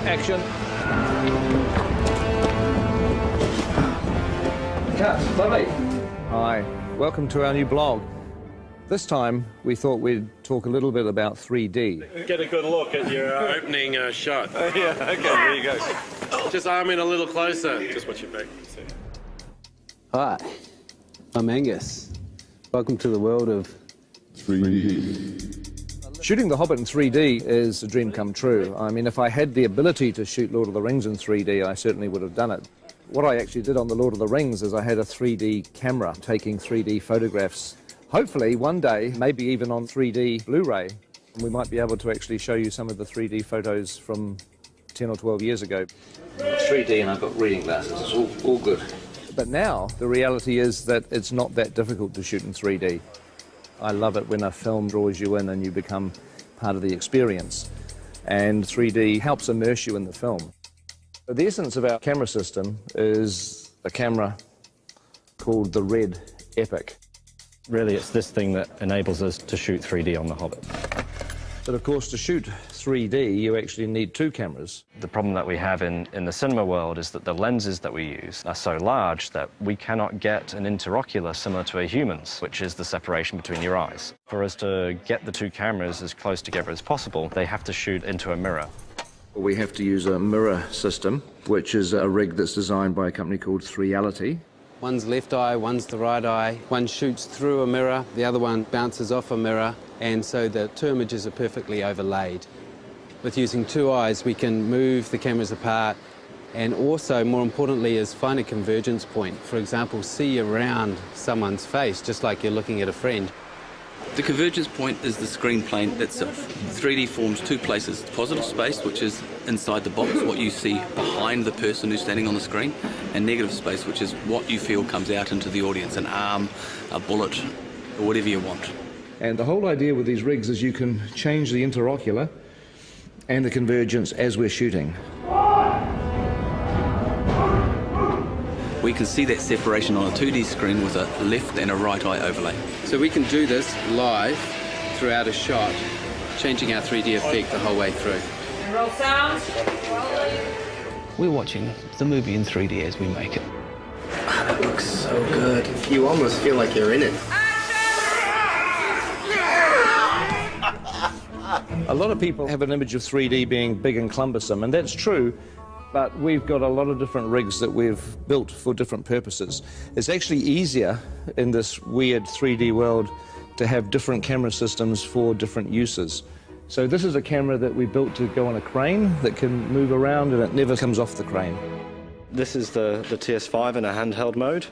Action. Cut. Lovely. Hi. Welcome to our new blog. This time, we thought we'd talk a little bit about 3D. Get a good look at your opening shot. Yeah, okay, there you go. Just arm in a little closer. Just watch your back. Hi, I'm Angus. Welcome to the world of 3D. Shooting The Hobbit in 3D is a dream come true. I mean, if I had the ability to shoot Lord of the Rings in 3D, I certainly would have done it. What I actually did on the Lord of the Rings is I had a 3D camera taking 3D photographs. Hopefully, one day, maybe even on 3D Blu-ray, we might be able to actually show you some of the 3D photos from 10 or 12 years ago. It's 3D and I've got reading glasses. It's all good. But now, the reality is that it's not that difficult to shoot in 3D. I love it when a film draws you in and you become part of the experience. And 3D helps immerse you in the film. So the essence of our camera system is a camera called the Red Epic. Really, it's this thing that enables us to shoot 3D on The Hobbit. But of course, to shoot 3D, you actually need two cameras. The problem that we have in the cinema world is that the lenses that we use are so large that we cannot get an interocular similar to a human's, which is the separation between your eyes. For us to get the two cameras as close together as possible, they have to shoot into a mirror. We have to use a mirror system, which is a rig that's designed by a company called Reality. one's left eye, one's the right eye. One shoots through a mirror, the other one bounces off a mirror, and so the two images are perfectly overlaid. With using two eyes, we can move the cameras apart and also, more importantly, is find a convergence point. For example, see around someone's face, just like you're looking at a friend. The convergence point is the screen plane itself. 3D forms two places, positive space, which is inside the box, what you see behind the person who's standing on the screen, and negative space, which is what you feel comes out into the audience, an arm, a bullet, or whatever you want. And the whole idea with these rigs is you can change the interocular and the convergence as we're shooting. We can see that separation on a 2D screen with a left and a right eye overlay. So we can do this live throughout a shot, changing our 3D effect the whole way through. Roll sound. We're watching the movie in 3D as we make it. That looks so good. You almost feel like you're in it. A lot of people have an image of 3D being big and cumbersome, and that's true, but we've got a lot of different rigs that we've built for different purposes. It's actually easier in this weird 3D world to have different camera systems for different uses. So this is a camera that we built to go on a crane that can move around and it never comes off the crane. This is the TS5 in a handheld mode.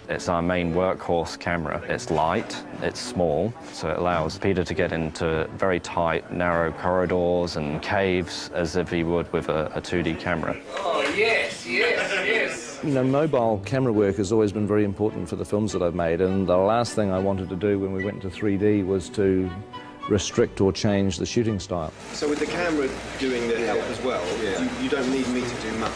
It's our main workhorse camera. It's light, it's small, so it allows Peter to get into very tight, narrow corridors and caves as if he would with a 2D camera. Oh, yes, yes, yes. You know, mobile camera work has always been very important for the films that I've made, and the last thing I wanted to do when we went to 3D was to restrict or change the shooting style. So with the camera doing the help as well, you don't need me to do much.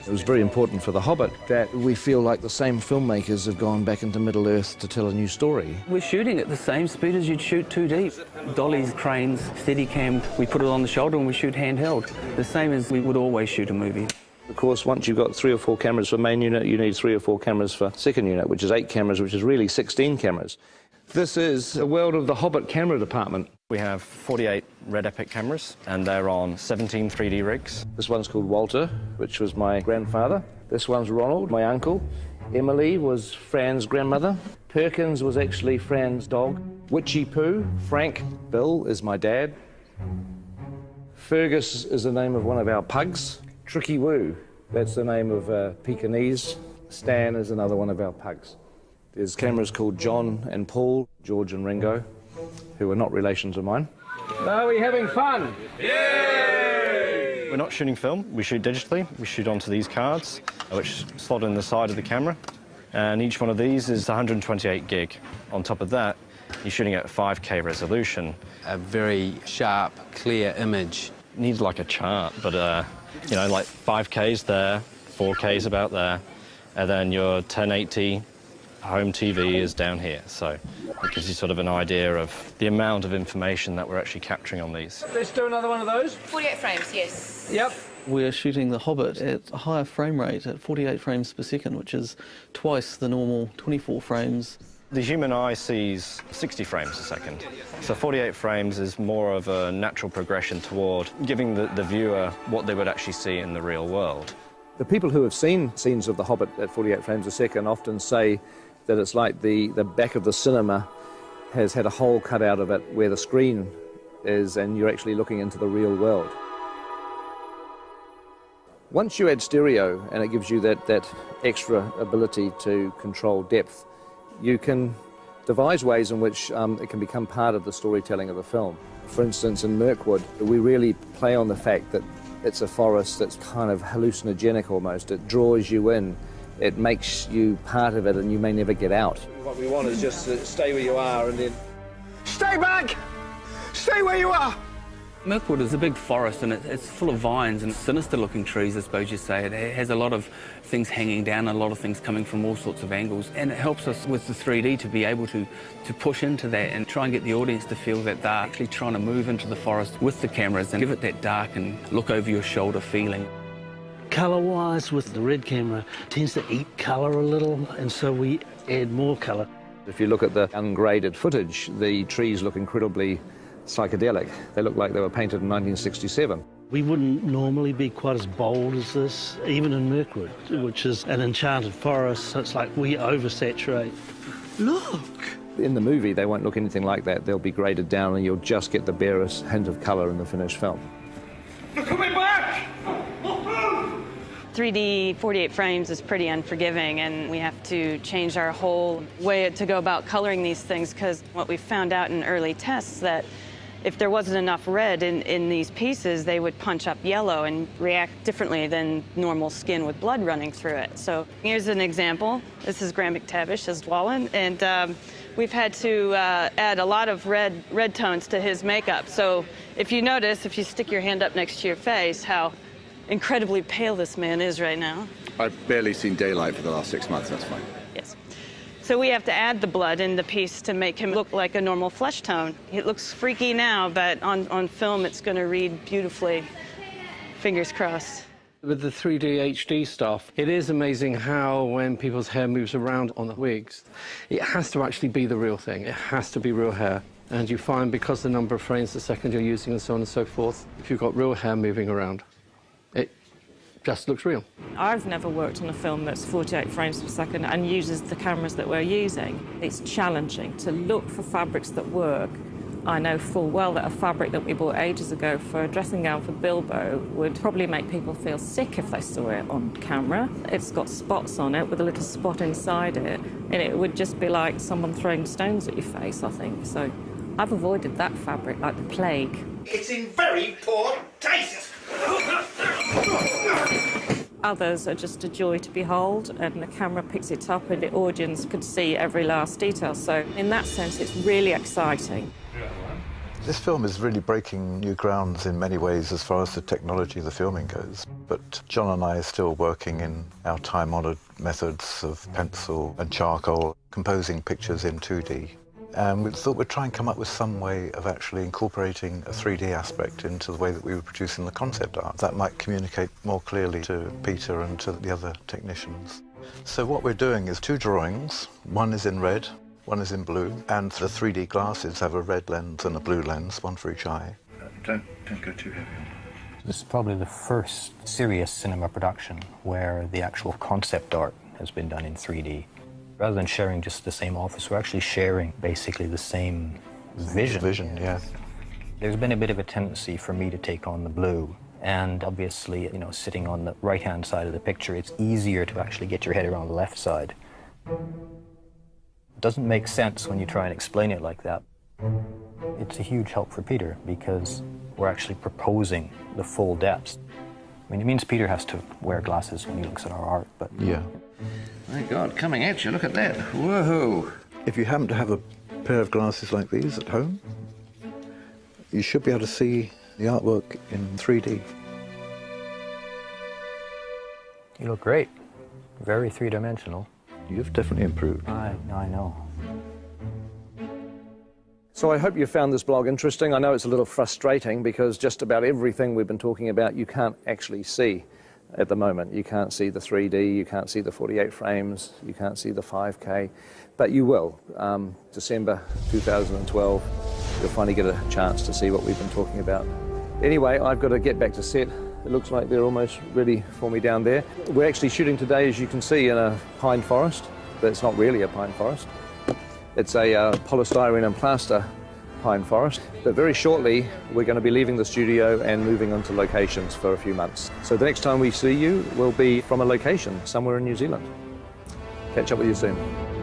It was very important for The Hobbit that we feel like the same filmmakers have gone back into Middle-earth to tell a new story. We're shooting at the same speed as you'd shoot 2D. Dollies, cranes, Steadicam, we put it on the shoulder and we shoot handheld. The same as we would always shoot a movie. Of course, once you've got 3 or 4 cameras for main unit, you need 3 or 4 cameras for second unit, which is 8 cameras, which is really 16 cameras. This is the world of the Hobbit camera department. We have 48 Red Epic cameras, and they're on 17 3D rigs. This one's called Walter, which was my grandfather. This one's Ronald, my uncle. Emily was Fran's grandmother. Perkins was actually Fran's dog. Witchy Poo, Frank, Bill is my dad. Fergus is the name of one of our pugs. Tricky Woo, that's the name of Pekingese. Stan is another one of our pugs. There's cameras called John and Paul, George and Ringo, who are not relations of mine. Are we having fun? Yay! We're not shooting film, we shoot digitally. We shoot onto these cards, which slot in the side of the camera. And each one of these is 128 gig. On top of that, you're shooting at 5K resolution. A very sharp, clear image. Needs like a chart, but you know, like 5K's there, 4K's about there, and then your 1080 home TV is down here, so it gives you sort of an idea of the amount of information that we're actually capturing on these. Let's do another one of those. 48 frames, yes. Yep. We're shooting The Hobbit at a higher frame rate at 48 frames per second, which is twice the normal 24 frames. The human eye sees 60 frames a second, so 48 frames is more of a natural progression toward giving the viewer what they would actually see in the real world. The people who have seen scenes of The Hobbit at 48 frames a second often say that it's like the back of the cinema has had a hole cut out of it where the screen is, and you're actually looking into the real world. Once you add stereo, and it gives you that extra ability to control depth, you can devise ways in which it can become part of the storytelling of the film. For instance, in Mirkwood, we really play on the fact that it's a forest that's kind of hallucinogenic almost. It draws you in, it makes you part of it, and you may never get out. What we want is just to stay where you are and then... Stay back! Stay where you are! Mirkwood is a big forest, and it's full of vines and sinister-looking trees, I suppose you'd say. It has a lot of things hanging down, a lot of things coming from all sorts of angles, and it helps us with the 3D to be able to push into that and try and get the audience to feel that they're actually trying to move into the forest with the cameras and give it that dark and look over your shoulder feeling. Colour-wise, with the red camera, tends to eat colour a little, and so we add more colour. If you look at the ungraded footage, the trees look incredibly psychedelic. They look like they were painted in 1967. We wouldn't normally be quite as bold as this, even in Mirkwood, which is an enchanted forest, so it's like we oversaturate. Look! In the movie, they won't look anything like that. They'll be graded down and you'll just get the barest hint of colour in the finished film. They're coming back! 3D 48 frames is pretty unforgiving, and we have to change our whole way to go about coloring these things, because what we found out in early tests that if there wasn't enough red in these pieces, they would punch up yellow and react differently than normal skin with blood running through it. So here's an example. This is Graham McTavish as Dwalin, and we've had to add a lot of red tones to his makeup. So if you notice, if you stick your hand up next to your face, how incredibly pale this man is right now. I've barely seen daylight for the last 6 months, that's fine. Yes. So we have to add the blood in the piece to make him look like a normal flesh tone. It looks freaky now, but on film it's going to read beautifully. Fingers crossed. With the 3D HD stuff, it is amazing how when people's hair moves around on the wigs, it has to actually be the real thing. It has to be real hair. And you find, because the number of frames a second you're using and so on and so forth, if you've got real hair moving around, it just looks real. I've never worked on a film that's 48 frames per second and uses the cameras that we're using. It's challenging to look for fabrics that work. I know full well that a fabric that we bought ages ago for a dressing gown for Bilbo would probably make people feel sick if they saw it on camera. It's got spots on it with a little spot inside it, and it would just be like someone throwing stones at your face, I think. So I've avoided that fabric like the plague. It's in very poor taste. Others are just a joy to behold, and the camera picks it up and the audience could see every last detail. So in that sense, it's really exciting. This film is really breaking new grounds in many ways as far as the technology of the filming goes. But John and I are still working in our time-honoured methods of pencil and charcoal, composing pictures in 2D. And we thought we'd try and come up with some way of actually incorporating a 3D aspect into the way that we were producing the concept art. That might communicate more clearly to Peter and to the other technicians. So what we're doing is 2 drawings. One is in red, one is in blue, and the 3D glasses have a red lens and a blue lens, one for each eye. Don't go too heavy on it. This is probably the first serious cinema production where the actual concept art has been done in 3D. Rather than sharing just the same office, we're actually sharing basically the same vision. Vision, yeah. There's been a bit of a tendency for me to take on the blue. And obviously, you know, sitting on the right-hand side of the picture, it's easier to actually get your head around the left side. It doesn't make sense when you try and explain it like that. It's a huge help for Peter because we're actually proposing the full depths. I mean, it means Peter has to wear glasses when he looks at our art, but... Yeah. My God, coming at you, look at that. Whoa! If you happen to have a pair of glasses like these at home, you should be able to see the artwork in 3D. You look great. Very three-dimensional. You've definitely improved. I know. It's So I hope you found this blog interesting. I know it's a little frustrating because just about everything we've been talking about you can't actually see at the moment. You can't see the 3D, you can't see the 48 frames, you can't see the 5K, but you will. December 2012, you'll finally get a chance to see what we've been talking about. Anyway, I've got to get back to set. It looks like they're almost ready for me down there. We're actually shooting today, as you can see, in a pine forest, but it's not really a pine forest. It's a polystyrene and plaster pine forest. But very shortly, we're going to be leaving the studio and moving on to locations for a few months. So the next time we see you will be from a location somewhere in New Zealand. Catch up with you soon.